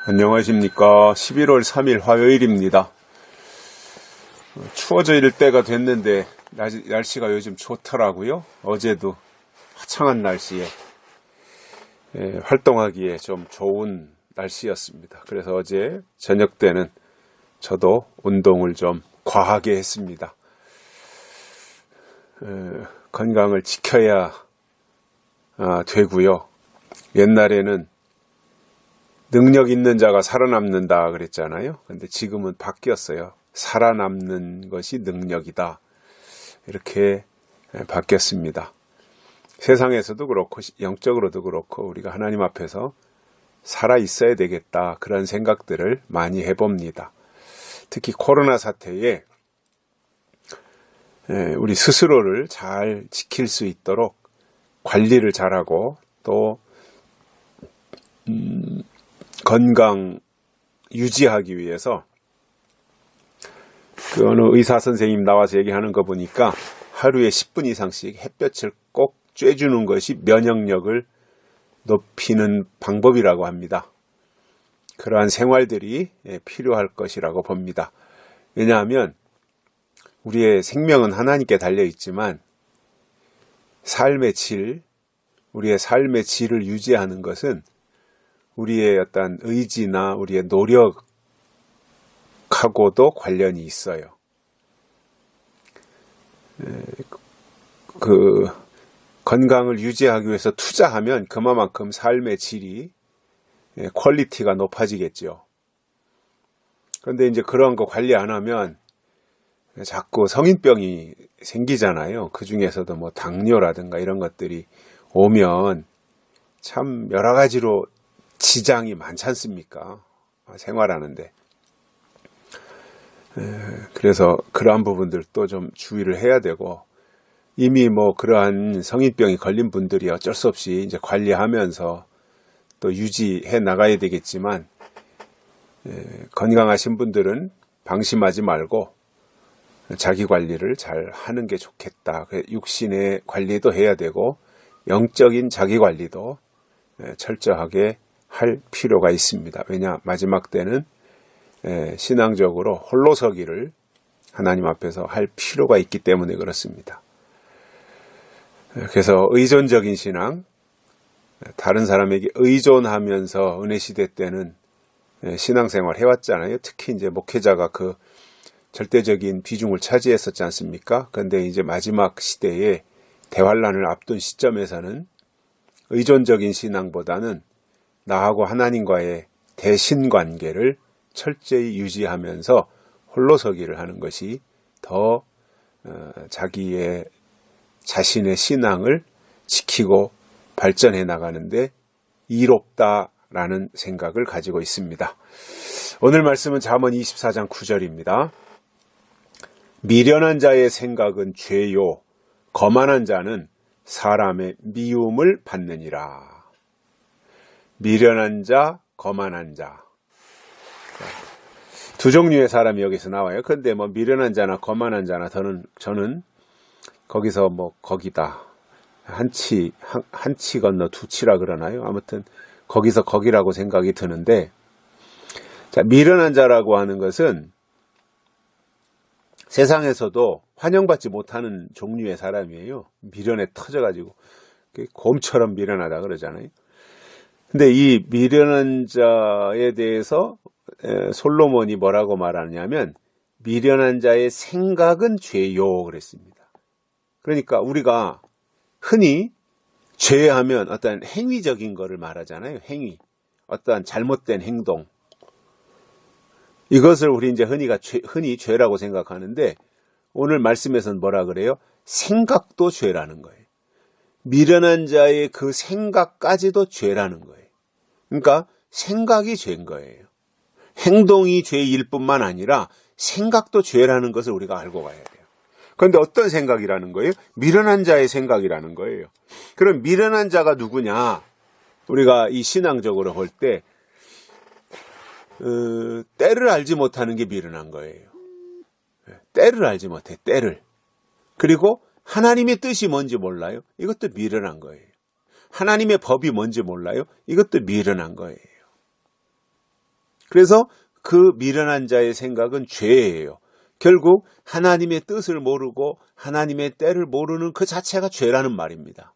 안녕하십니까. 11월 3일 화요일입니다. 추워질 때가 됐는데 날씨가 요즘 좋더라고요. 어제도 화창한 날씨에 활동하기에 좀 좋은 날씨였습니다. 그래서 어제 저녁 때는 저도 운동을 좀 과하게 했습니다. 건강을 지켜야 되고요. 옛날에는 능력 있는 자가 살아남는다 그랬잖아요. 근데 지금은 바뀌었어요. 살아남는 것이 능력이다. 이렇게 바뀌었습니다. 세상에서도 그렇고 영적으로도 그렇고 우리가 하나님 앞에서 살아 있어야 되겠다. 그런 생각들을 많이 해봅니다. 특히 코로나 사태에 우리 스스로를 잘 지킬 수 있도록 관리를 잘하고 또 건강 유지하기 위해서 그 어느 의사 선생님 나와서 얘기하는 거 보니까 하루에 10분 이상씩 햇볕을 꼭 쬐주는 것이 면역력을 높이는 방법이라고 합니다. 그러한 생활들이 필요할 것이라고 봅니다. 왜냐하면 우리의 생명은 하나님께 달려 있지만 우리의 삶의 질을 유지하는 것은 우리의 어떤 의지나 우리의 노력하고도 관련이 있어요. 그 건강을 유지하기 위해서 투자하면 그만큼 삶의 질이 퀄리티가 높아지겠죠. 그런데 이제 그런 거 관리 안 하면 자꾸 성인병이 생기잖아요. 그 중에서도 뭐 당뇨라든가 이런 것들이 오면 참 여러 가지로 지장이 많지 않습니까? 생활하는데. 그래서 그러한 부분들도 좀 주의를 해야 되고, 이미 뭐 그러한 성인병이 걸린 분들이 어쩔 수 없이 이제 관리하면서 또 유지해 나가야 되겠지만, 건강하신 분들은 방심하지 말고 자기 관리를 잘 하는 게 좋겠다. 육신의 관리도 해야 되고, 영적인 자기 관리도 철저하게 할 필요가 있습니다. 왜냐, 마지막 때는 신앙적으로 홀로서기를 하나님 앞에서 할 필요가 있기 때문에 그렇습니다. 그래서 의존적인 신앙, 다른 사람에게 의존하면서 은혜시대 때는 신앙생활 해왔잖아요. 특히 이제 목회자가 그 절대적인 비중을 차지했었지 않습니까? 그런데 이제 마지막 시대에 대환란을 앞둔 시점에서는 의존적인 신앙보다는 나하고 하나님과의 대신관계를 철저히 유지하면서 홀로서기를 하는 것이 더 자신의 신앙을 지키고 발전해 나가는데 이롭다라는 생각을 가지고 있습니다. 오늘 말씀은 잠언 24장 9절입니다. 미련한 자의 생각은 죄요, 거만한 자는 사람의 미움을 받느니라. 미련한 자, 거만한 자. 두 종류의 사람이 여기서 나와요. 근데 뭐 미련한 자나 거만한 자나 저는 거기서 뭐 거기다. 한 치 건너 두 치라 그러나요? 아무튼 거기서 거기라고 생각이 드는데, 자, 미련한 자라고 하는 것은 세상에서도 환영받지 못하는 종류의 사람이에요. 미련에 터져가지고 곰처럼 미련하다 그러잖아요. 근데 이 미련한 자에 대해서 솔로몬이 뭐라고 말하냐면 미련한 자의 생각은 죄요 그랬습니다. 그러니까 우리가 흔히 죄하면 어떤 행위적인 거를 말하잖아요. 행위, 어떠한 잘못된 행동. 이것을 우리 이제 흔히 죄라고 생각하는데 오늘 말씀에서는 뭐라 그래요? 생각도 죄라는 거예요. 미련한 자의 그 생각까지도 죄라는 거예요. 그러니까 생각이 죄인 거예요. 행동이 죄일 뿐만 아니라 생각도 죄라는 것을 우리가 알고 가야 돼요. 그런데 어떤 생각이라는 거예요? 미련한 자의 생각이라는 거예요. 그럼 미련한 자가 누구냐? 우리가 이 신앙적으로 볼 때 때를 알지 못하는 게 미련한 거예요. 때를 알지 못해, 때를. 그리고 하나님의 뜻이 뭔지 몰라요. 이것도 미련한 거예요. 하나님의 법이 뭔지 몰라요. 이것도 미련한 거예요. 그래서 그 미련한 자의 생각은 죄예요. 결국 하나님의 뜻을 모르고 하나님의 때를 모르는 그 자체가 죄라는 말입니다.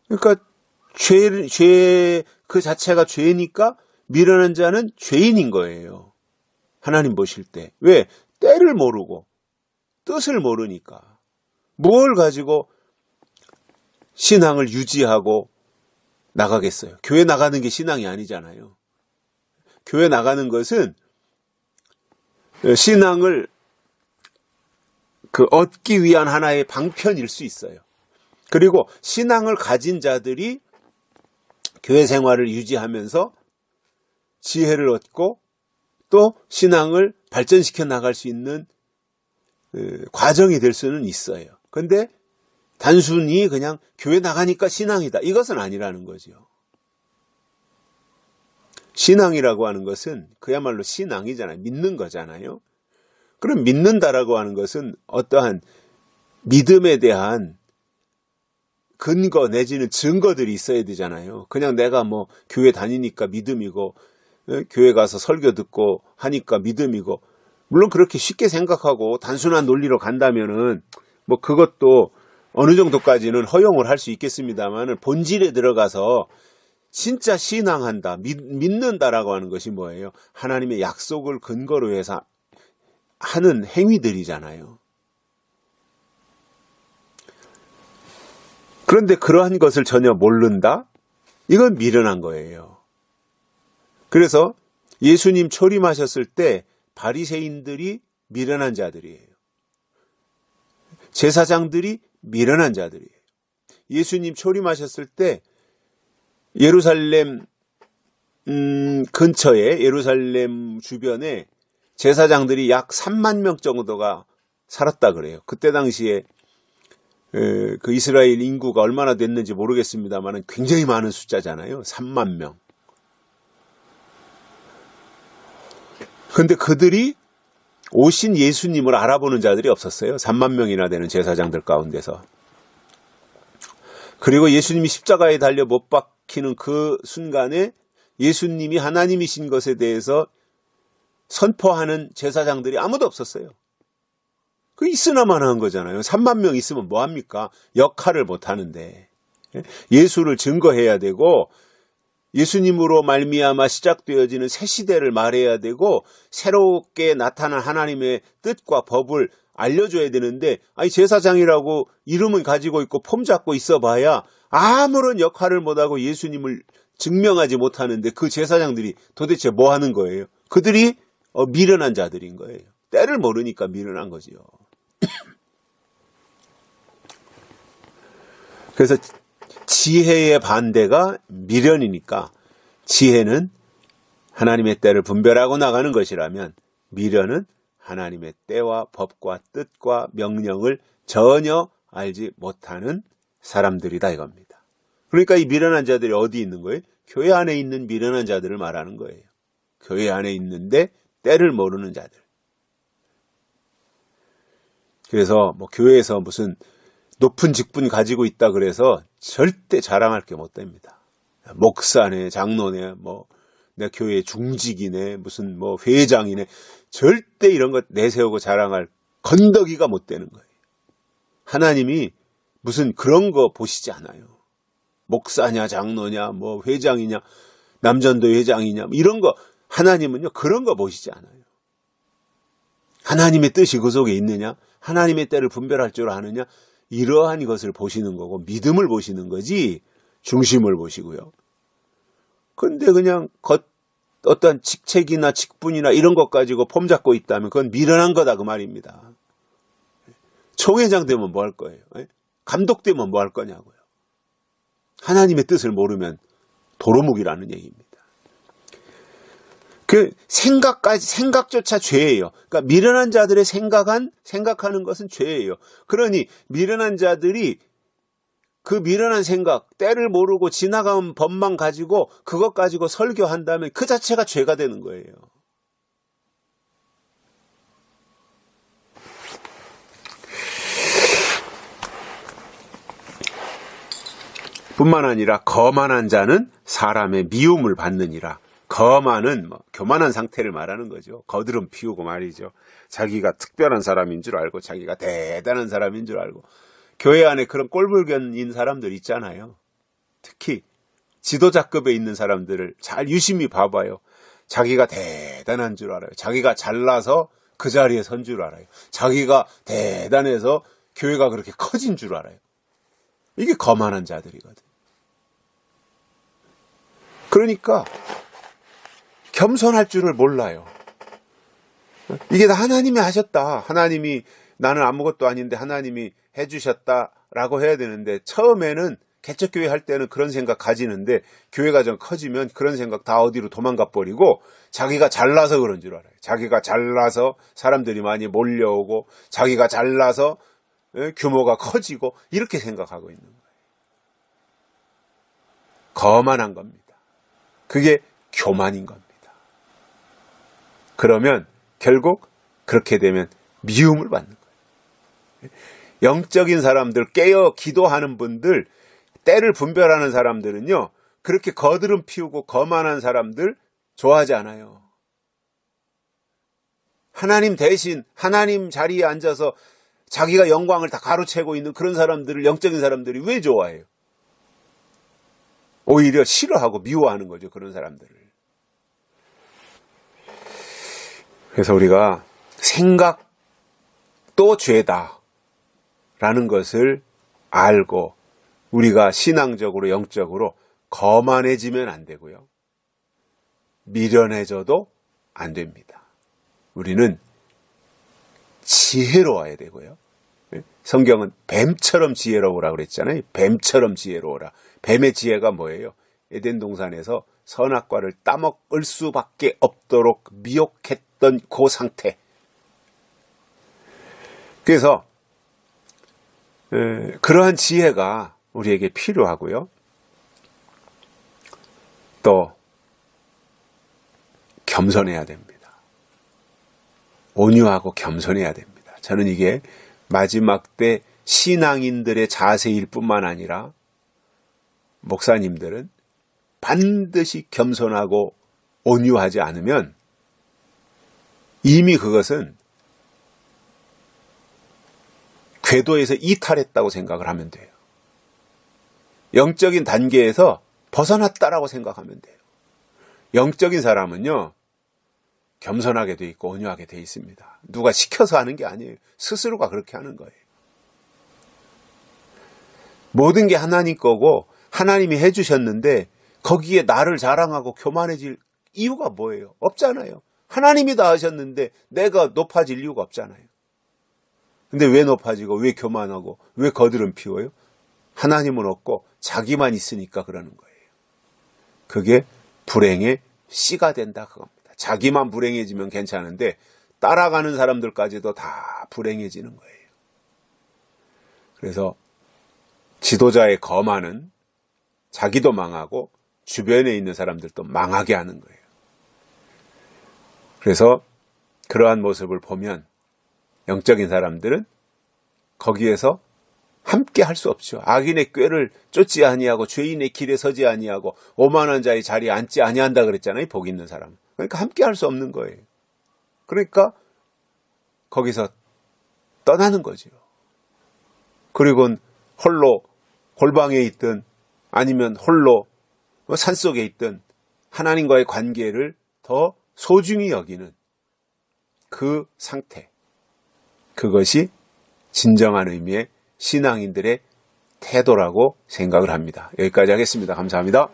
그러니까 죄 그 자체가 죄니까 미련한 자는 죄인인 거예요. 하나님 보실 때. 왜? 때를 모르고 뜻을 모르니까. 뭘 가지고 신앙을 유지하고 나가겠어요? 교회 나가는 게 신앙이 아니잖아요. 교회 나가는 것은 신앙을 얻기 위한 하나의 방편일 수 있어요. 그리고 신앙을 가진 자들이 교회 생활을 유지하면서 지혜를 얻고 또 신앙을 발전시켜 나갈 수 있는 과정이 될 수는 있어요. 그런데 단순히 그냥 교회 나가니까 신앙이다. 이것은 아니라는 거죠. 신앙이라고 하는 것은 그야말로 신앙이잖아요. 믿는 거잖아요. 그럼 믿는다라고 하는 것은 어떠한 믿음에 대한 근거 내지는 증거들이 있어야 되잖아요. 그냥 내가 뭐 교회 다니니까 믿음이고 교회 가서 설교 듣고 하니까 믿음이고, 물론 그렇게 쉽게 생각하고 단순한 논리로 간다면은 뭐 그것도 어느 정도까지는 허용을 할 수 있겠습니다만은 본질에 들어가서 진짜 신앙한다, 믿는다라고 하는 것이 뭐예요? 하나님의 약속을 근거로 해서 하는 행위들이잖아요. 그런데 그러한 것을 전혀 모른다? 이건 미련한 거예요. 그래서 예수님 초림하셨을 때 바리새인들이 미련한 자들이에요. 제사장들이 미련한 자들이에요. 예수님 초림하셨을 때 예루살렘 근처에, 예루살렘 주변에 제사장들이 약 3만 명 정도가 살았다 그래요. 그때 당시에 그 이스라엘 인구가 얼마나 됐는지 모르겠습니다만 굉장히 많은 숫자잖아요. 3만 명. 그런데 그들이 오신 예수님을 알아보는 자들이 없었어요. 3만 명이나 되는 제사장들 가운데서. 그리고 예수님이 십자가에 달려 못 박히는 그 순간에 예수님이 하나님이신 것에 대해서 선포하는 제사장들이 아무도 없었어요. 그 있으나만 한 거잖아요. 3만 명 있으면 뭐합니까? 역할을 못하는데. 예수를 증거해야 되고 예수님으로 말미암아 시작되어지는 새 시대를 말해야 되고 새롭게 나타난 하나님의 뜻과 법을 알려줘야 되는데, 아니 제사장이라고 이름은 가지고 있고 폼 잡고 있어봐야 아무런 역할을 못하고 예수님을 증명하지 못하는데 그 제사장들이 도대체 뭐 하는 거예요? 그들이 미련한 자들인 거예요. 때를 모르니까 미련한 거지요. 그래서 지혜의 반대가 미련이니까 지혜는 하나님의 때를 분별하고 나가는 것이라면 미련은 하나님의 때와 법과 뜻과 명령을 전혀 알지 못하는 사람들이다 이겁니다. 그러니까 이 미련한 자들이 어디 있는 거예요? 교회 안에 있는 미련한 자들을 말하는 거예요. 교회 안에 있는데 때를 모르는 자들. 그래서 뭐 교회에서 무슨 높은 직분 가지고 있다 그래서 절대 자랑할 게 못 됩니다. 목사네, 장로네, 뭐 내 교회 중직이네, 무슨 뭐 회장이네, 절대 이런 것 내세우고 자랑할 건더기가 못 되는 거예요. 하나님이 무슨 그런 거 보시지 않아요. 목사냐, 장로냐, 뭐 회장이냐, 남전도 회장이냐, 이런 거 하나님은요 그런 거 보시지 않아요. 하나님의 뜻이 그 속에 있느냐, 하나님의 때를 분별할 줄 아느냐, 이러한 것을 보시는 거고 믿음을 보시는 거지 중심을 보시고요. 그런데 그냥 어떤 직책이나 직분이나 이런 것 가지고 폼 잡고 있다면 그건 미련한 거다 그 말입니다. 총회장 되면 뭐 할 거예요? 감독 되면 뭐 할 거냐고요. 하나님의 뜻을 모르면 도루묵이라는 얘기입니다. 그 생각조차 죄예요. 그러니까 미련한 자들의 생각하는 것은 죄예요. 그러니 미련한 자들이 그 미련한 생각, 때를 모르고 지나간 법만 가지고 그것 가지고 설교한다면 그 자체가 죄가 되는 거예요. 뿐만 아니라 거만한 자는 사람의 미움을 받느니라. 거만은 교만한 상태를 말하는 거죠. 거드름 피우고 말이죠. 자기가 특별한 사람인 줄 알고 자기가 대단한 사람인 줄 알고. 교회 안에 그런 꼴불견인 사람들 있잖아요. 특히 지도자급에 있는 사람들을 잘 유심히 봐봐요. 자기가 대단한 줄 알아요. 자기가 잘나서 그 자리에 선 줄 알아요. 자기가 대단해서 교회가 그렇게 커진 줄 알아요. 이게 거만한 자들이거든. 그러니까 겸손할 줄을 몰라요. 이게 다 하나님이 하셨다. 하나님이 나는 아무것도 아닌데 하나님이 해주셨다라고 해야 되는데 처음에는 개척교회 할 때는 그런 생각 가지는데 교회가 좀 커지면 그런 생각 다 어디로 도망가 버리고 자기가 잘나서 그런 줄 알아요. 자기가 잘나서 사람들이 많이 몰려오고 자기가 잘나서 규모가 커지고 이렇게 생각하고 있는 거예요. 거만한 겁니다. 그게 교만인 겁니다. 그러면 결국 그렇게 되면 미움을 받는 거예요. 영적인 사람들, 깨어 기도하는 분들, 때를 분별하는 사람들은요, 그렇게 거드름 피우고 거만한 사람들 좋아하지 않아요. 하나님 대신 하나님 자리에 앉아서 자기가 영광을 다 가로채고 있는 그런 사람들을 영적인 사람들이 왜 좋아해요? 오히려 싫어하고 미워하는 거죠. 그런 사람들을. 그래서 우리가 생각도 죄다 라는 것을 알고 우리가 신앙적으로 영적으로 거만해지면 안 되고요. 미련해져도 안 됩니다. 우리는 지혜로워야 되고요. 성경은 뱀처럼 지혜로우라 그랬잖아요. 뱀처럼 지혜로우라. 뱀의 지혜가 뭐예요? 에덴 동산에서 선악과를 따먹을 수밖에 없도록 미혹했던 그 상태. 그래서 그러한 지혜가 우리에게 필요하고요. 또 겸손해야 됩니다. 온유하고 겸손해야 됩니다. 저는 이게 마지막 때 신앙인들의 자세일 뿐만 아니라 목사님들은 반드시 겸손하고 온유하지 않으면 이미 그것은 궤도에서 이탈했다고 생각을 하면 돼요. 영적인 단계에서 벗어났다라고 생각하면 돼요. 영적인 사람은요, 겸손하게 돼 있고 온유하게 돼 있습니다. 누가 시켜서 하는 게 아니에요. 스스로가 그렇게 하는 거예요. 모든 게 하나님 거고 하나님이 해주셨는데 거기에 나를 자랑하고 교만해질 이유가 뭐예요? 없잖아요. 하나님이 다 하셨는데 내가 높아질 이유가 없잖아요. 근데 왜 높아지고 왜 교만하고 왜 거드름 피워요? 하나님은 없고 자기만 있으니까 그러는 거예요. 그게 불행의 씨가 된다 그겁니다. 자기만 불행해지면 괜찮은데 따라가는 사람들까지도 다 불행해지는 거예요. 그래서 지도자의 거만은 자기도 망하고 주변에 있는 사람들도 망하게 하는 거예요. 그래서 그러한 모습을 보면 영적인 사람들은 거기에서 함께 할 수 없죠. 악인의 꾀를 쫓지 아니하고 죄인의 길에 서지 아니하고 오만한 자의 자리에 앉지 아니한다 그랬잖아요. 복 있는 사람. 그러니까 함께 할 수 없는 거예요. 그러니까 거기서 떠나는 거죠. 그리고 홀로 골방에 있든 아니면 홀로 산속에 있든 하나님과의 관계를 더 소중히 여기는 그 상태. 그것이 진정한 의미의 신앙인들의 태도라고 생각을 합니다. 여기까지 하겠습니다. 감사합니다.